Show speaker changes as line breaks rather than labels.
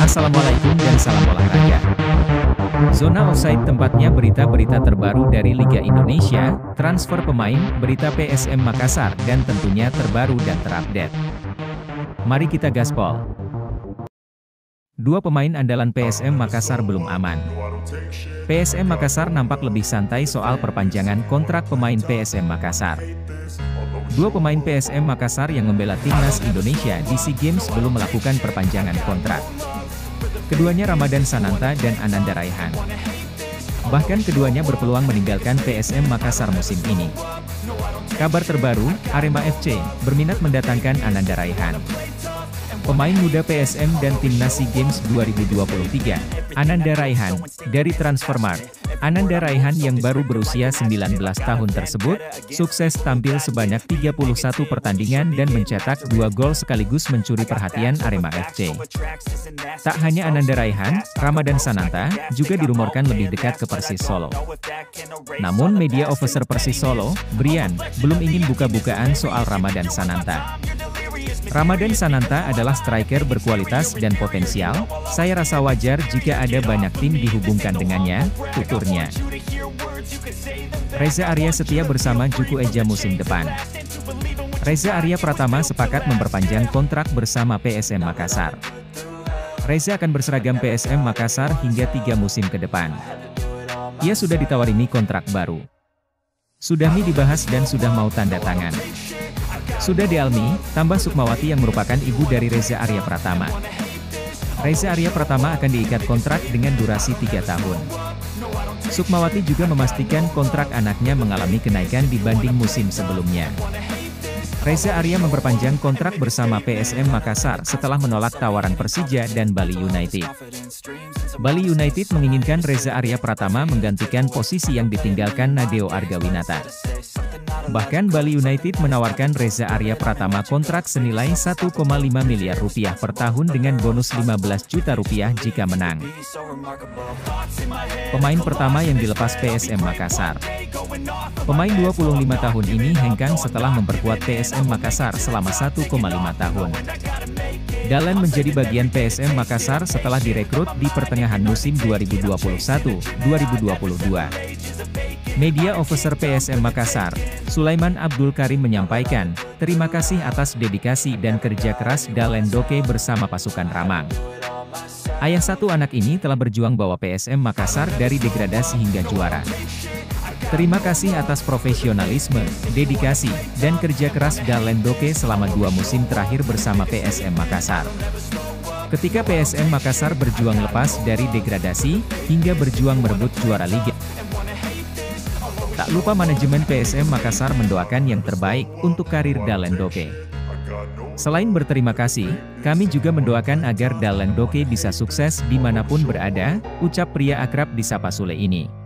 Assalamualaikum dan salam olahraga. Zona Offside tempatnya berita-berita terbaru dari Liga Indonesia, transfer pemain, berita PSM Makassar, dan tentunya terbaru dan terupdate. Mari kita gaspol. Dua pemain andalan PSM Makassar belum aman. PSM Makassar nampak lebih santai soal perpanjangan kontrak pemain PSM Makassar. Dua pemain PSM Makassar yang membela timnas Indonesia di SEA Games belum melakukan perpanjangan kontrak. Keduanya Ramadan Sananta dan Ananda Raihan. Bahkan keduanya berpeluang meninggalkan PSM Makassar musim ini. Kabar terbaru, Arema FC berminat mendatangkan Ananda Raihan. Pemain muda PSM dan timnas SEA Games 2023, Ananda Raihan, dari Transfermarkt. Ananda Raihan yang baru berusia 19 tahun tersebut, sukses tampil sebanyak 31 pertandingan dan mencetak 2 gol sekaligus mencuri perhatian Arema FC. Tak hanya Ananda Raihan, Ramadan Sananta juga dirumorkan lebih dekat ke Persis Solo. Namun media officer Persis Solo, Brian, belum ingin buka-bukaan soal Ramadan Sananta. Ramadan Sananta adalah striker berkualitas dan potensial, saya rasa wajar jika ada banyak tim dihubungkan dengannya, tuturnya. Reza Arya setia bersama Juku Eja musim depan. Reza Arya Pratama sepakat memperpanjang kontrak bersama PSM Makassar. Reza akan berseragam PSM Makassar hingga 3 musim ke depan. Ia sudah ditawari kontrak baru. Sudah dibahas dan sudah mau tanda tangan. Sudah Delmi, tambah Sukmawati yang merupakan ibu dari Reza Arya Pratama. Reza Arya Pratama akan diikat kontrak dengan durasi 3 tahun. Sukmawati juga memastikan kontrak anaknya mengalami kenaikan dibanding musim sebelumnya. Reza Arya memperpanjang kontrak bersama PSM Makassar setelah menolak tawaran Persija dan Bali United. Bali United menginginkan Reza Arya Pratama menggantikan posisi yang ditinggalkan Nadeo Argawinata. Bahkan Bali United menawarkan Reza Arya Pratama kontrak senilai 1,5 miliar rupiah per tahun dengan bonus 15 juta rupiah jika menang. Pemain pertama yang dilepas PSM Makassar. Pemain 25 tahun ini hengkang setelah memperkuat PSM Makassar selama 1,5 tahun. Dalen menjadi bagian PSM Makassar setelah direkrut di pertengahan musim 2021-2022. Media Officer PSM Makassar, Sulaiman Abdul Karim menyampaikan, terima kasih atas dedikasi dan kerja keras Dalen Doke bersama pasukan Ramang. Ayah satu anak ini telah berjuang bawa PSM Makassar dari degradasi hingga juara. Terima kasih atas profesionalisme, dedikasi, dan kerja keras Dalen Doke selama 2 musim terakhir bersama PSM Makassar. Ketika PSM Makassar berjuang lepas dari degradasi, hingga berjuang merebut juara Liga. Tak lupa manajemen PSM Makassar mendoakan yang terbaik untuk karir Dalen Doke. Selain berterima kasih, kami juga mendoakan agar Dalen Doke bisa sukses dimanapun berada, ucap pria akrab disapa Sule ini.